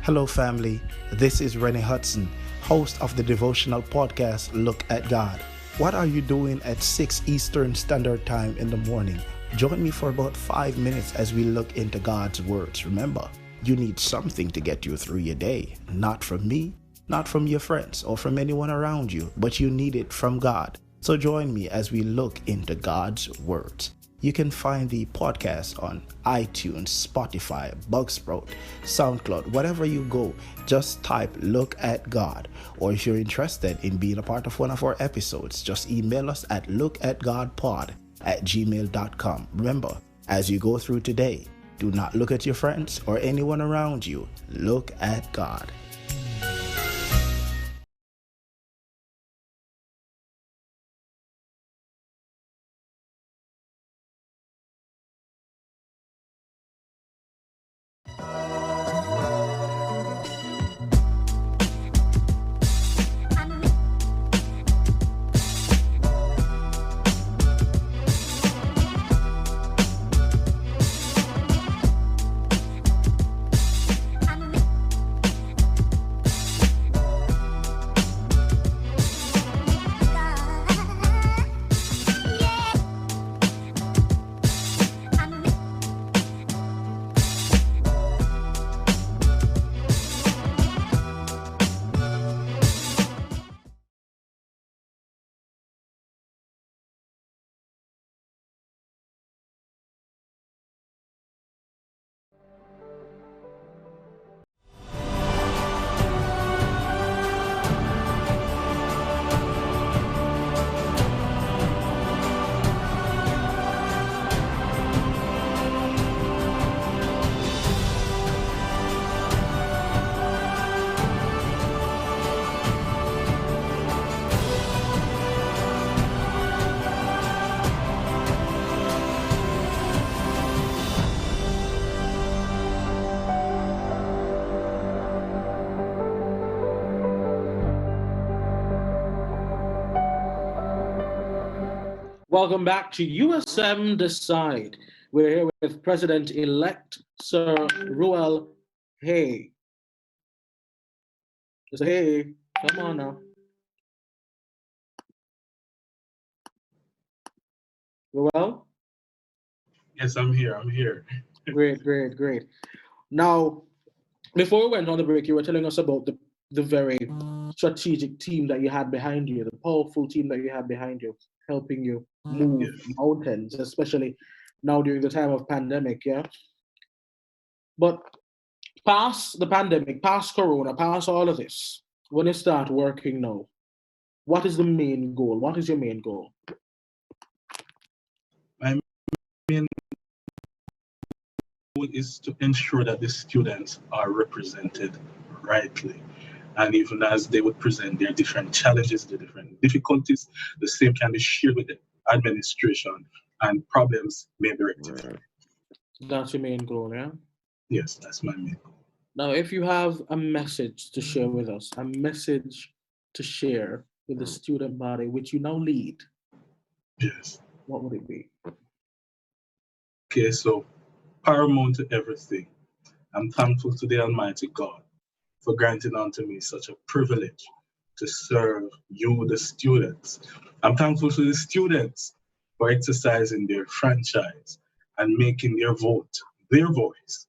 S9: Hello, family. This is Rennie Hudson, host of the devotional podcast, Look at God. What are you doing at 6 Eastern Standard Time in the morning? Join me for about 5 minutes as we look into God's words. Remember, you need something to get you through your day. Not from me, not from your friends, or from anyone around you, but you need it from God. So join me as we look into God's words. You can find the podcast on iTunes, Spotify, Bugsprout, SoundCloud, wherever you go. Just type Look at God. Or if you're interested in being a part of one of our episodes, just email us at lookatgodpod@gmail.com. Remember, as you go through today, do not look at your friends or anyone around you. Look at God.
S5: Welcome back to USM Decide. We're here with President-elect Sir Ruel Hay. Mr. Hay, come on now. Ruel?
S17: Yes, I'm here. I'm here.
S5: Great. Now, before we went on the break, you were telling us about the very strategic team that you had behind you, the powerful team that you had behind you, helping you move mountains, especially now during the time of pandemic, yeah? But past the pandemic, past Corona, past all of this, when you start working now, what is the main goal? What is your main goal?
S17: My main goal is to ensure that the students are represented rightly. And even as they would present their different challenges, their different difficulties, the same can be shared with the administration and problems may be rectified.
S5: That's your main goal, yeah?
S17: Yes, that's my main goal.
S5: Now, if you have a message to share with us, a message to share with the student body, which you now lead,
S17: yes,
S5: what would it be?
S17: Okay, so paramount to everything, I'm thankful to the Almighty God for granting unto me such a privilege to serve you, the students. I'm thankful to the students for exercising their franchise and making their vote, their voice.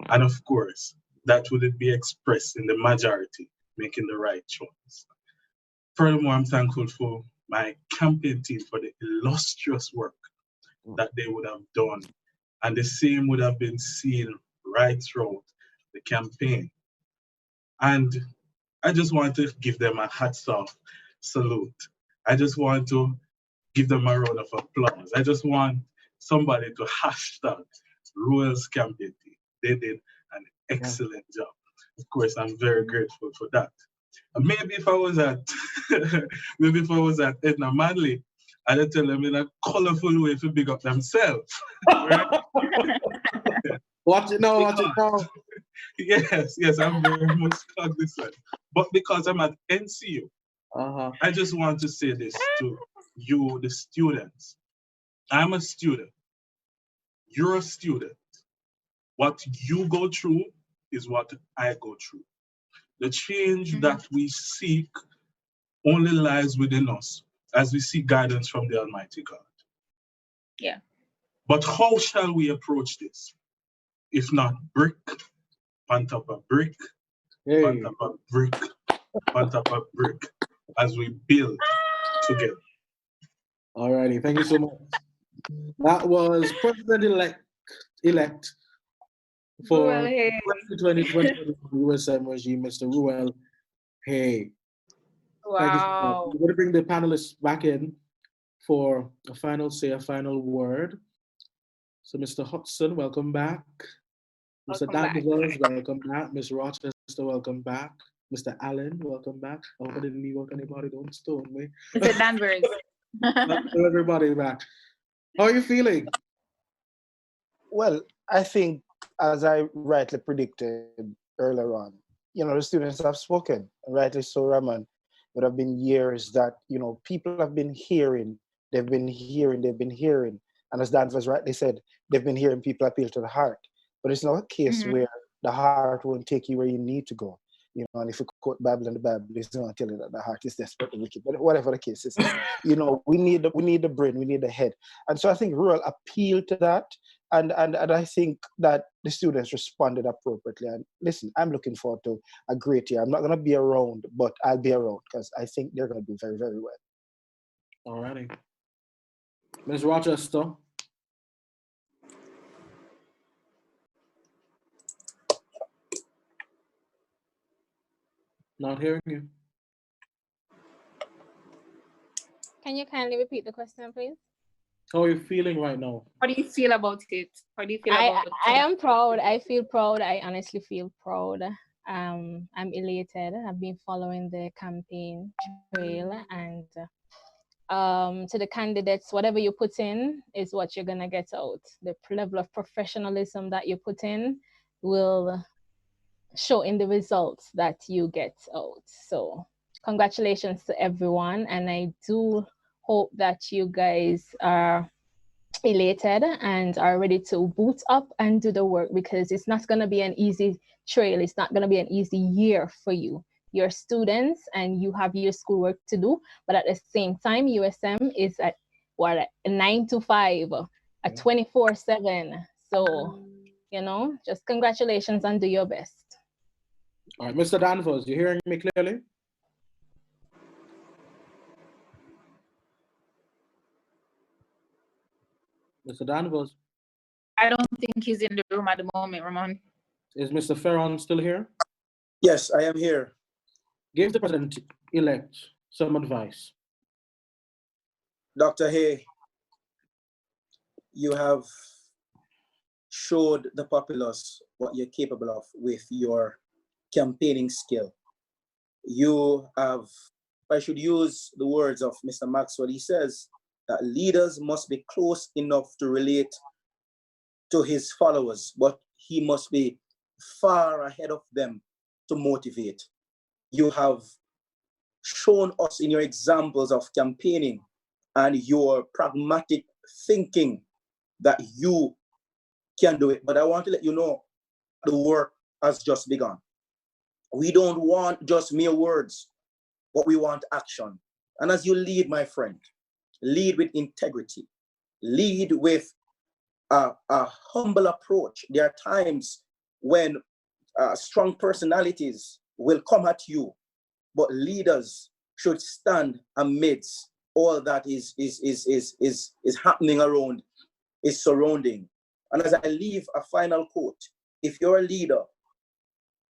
S17: And of course, that would be expressed in the majority, making the right choice. Furthermore, I'm thankful for my campaign team for the illustrious work that they would have done. And the same would have been seen right throughout the campaign. And I just want to give them a hats off salute. I just want to give them a round of applause. I just want somebody to hashtag Ruel's campaign team. They did an excellent job. Of course, I'm very grateful for that. And maybe if I was at Edna Manley, I'd tell them in a colorful way to big up themselves. Right?
S5: Watch it now.
S17: Yes, I'm very much cognizant. But because I'm at NCU, I just want to say this to you, the students. I'm a student. You're a student. What you go through is what I go through. The change that we seek only lies within us as we seek guidance from the Almighty God.
S4: Yeah.
S17: But how shall we approach this? If not brick on top of brick, on top of brick, on top of brick, as we build together.
S5: Alrighty, thank you so much. That was President-elect for 2020 USM regime, Mr. Ruel Hay. Thank you so much.
S4: Wow.
S5: We're going to bring the panelists back in for a final word. So, Mr. Hudson, welcome back. Mr. Danvers, welcome back. Ms. Rochester, welcome back. Mr. Allen, welcome back. I hope I didn't leave out anybody, don't stone me.
S4: Mr. Danvers.
S5: Everybody back. How are you feeling?
S9: Well, I think, as I rightly predicted earlier on, the students have spoken, rightly so, Raman. There have been years that, people have been hearing, they've been hearing. And as Danvers rightly said, they've been hearing people appeal to the heart. But it's not a case where the heart won't take you where you need to go. And if you quote Bible and the Bible, it's going to tell you that the heart is desperately wicked. But whatever the case is, we need the brain, we need the head. And so I think Rural appealed to that. And I think that the students responded appropriately. And listen, I'm looking forward to a great year. I'm not going to be around, but I'll be around because I think they're going to do very, very well.
S5: All righty. Ms. Rochester. Not hearing you.
S6: Can you kindly repeat the question, please?
S5: How are you feeling right now?
S4: How do you feel about it? How do you feel about it?
S6: I am proud. I feel proud. I honestly feel proud. I'm elated. I've been following the campaign trail, and to the candidates, whatever you put in is what you're gonna get out. The level of professionalism that you put in will show in the results that you get out. So congratulations to everyone, and I do hope that you guys are elated and are ready to boot up and do the work, because it's not going to be an easy trail. It's not going to be an easy year for you. You're students and you have your schoolwork to do, but at the same time, USM is at what, a 9 to 5, a 24/7. So, you know, just congratulations and do your best.
S5: All right, Mr. Danvers, you hearing me clearly? Mr. Danvers.
S4: I don't think he's in the room at the moment, Ramon.
S5: Is Mr. Ferron still here?
S10: Yes, I am here.
S5: Give the president-elect some advice.
S10: Dr. Hay, you have showed the populace what you're capable of with your campaigning skill. You have, if I should use the words of Mr. Maxwell, he says that leaders must be close enough to relate to his followers, but he must be far ahead of them to motivate. You have shown us in your examples of campaigning and your pragmatic thinking that you can do it. But I want to let you know the work has just begun. We don't want just mere words, but we want action. And as you lead, my friend, lead with integrity, lead with a humble approach. There are times when strong personalities will come at you, but leaders should stand amidst all that is happening around, is surrounding. And as I leave a final quote, if you're a leader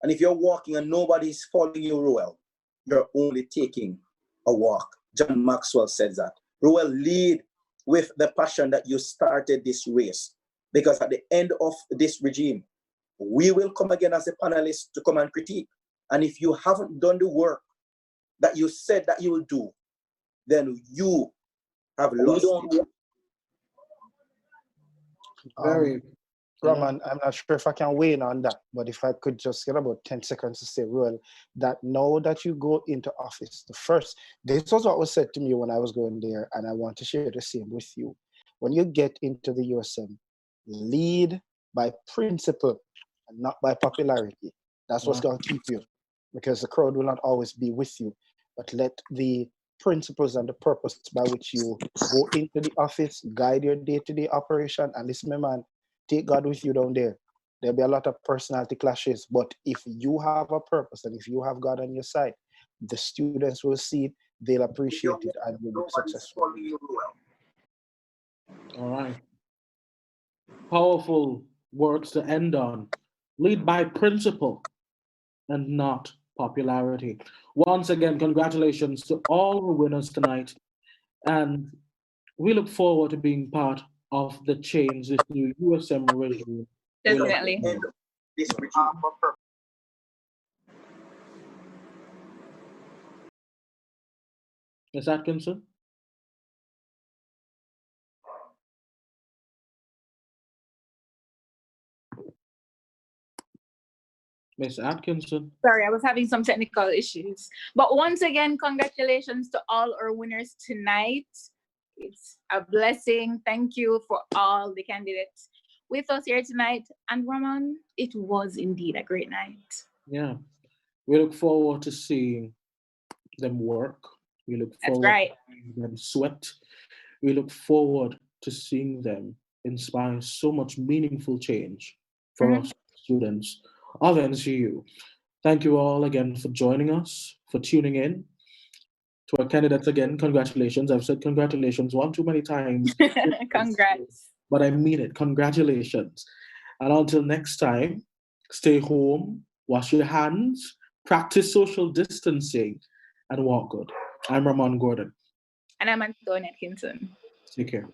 S10: and if you're walking and nobody's following you, Ruel, you're only taking a walk. John Maxwell says that. Ruel, lead with the passion that you started this race, because at the end of this regime, we will come again as a panelist to come and critique. And if you haven't done the work that you said that you will do, then you have lost it.
S5: Very.
S9: Roman, I'm not sure if I can weigh in on that, but if I could just get about 10 seconds to say, Ruel, that now that you go into office, this was what was said to me when I was going there, and I want to share the same with you. When you get into the USM, lead by principle and not by popularity. That's what's going to keep you, because the crowd will not always be with you, but let the principles and the purpose by which you go into the office guide your day-to-day operation. And listen, my man, take God with you down there. There'll be a lot of personality clashes, but if you have a purpose and if you have God on your side, the students will see it, they'll appreciate it, and you'll be successful.
S5: All right. Powerful words to end on. Lead by principle and not popularity. Once again, congratulations to all the winners tonight. And we look forward to being part of the change this new USM regime.
S4: Definitely.
S5: Ms. Atkinson? Ms. Atkinson?
S4: Sorry, I was having some technical issues. But once again, congratulations to all our winners tonight. It's a blessing. Thank you for all the candidates with us here tonight. And Ramon, it was indeed a great night.
S5: Yeah. We look forward to seeing them work. We look forward to seeing them sweat. We look forward to seeing them inspire so much meaningful change for us students of NCU. Thank you all again for joining us, for tuning in. To our candidates again, congratulations. I've said congratulations one too many times.
S4: Congrats.
S5: But I mean it. Congratulations. And until next time, stay home, wash your hands, practice social distancing, and walk good. I'm Ramon Gordon.
S4: And I'm Antoinette Kinson.
S5: Take care.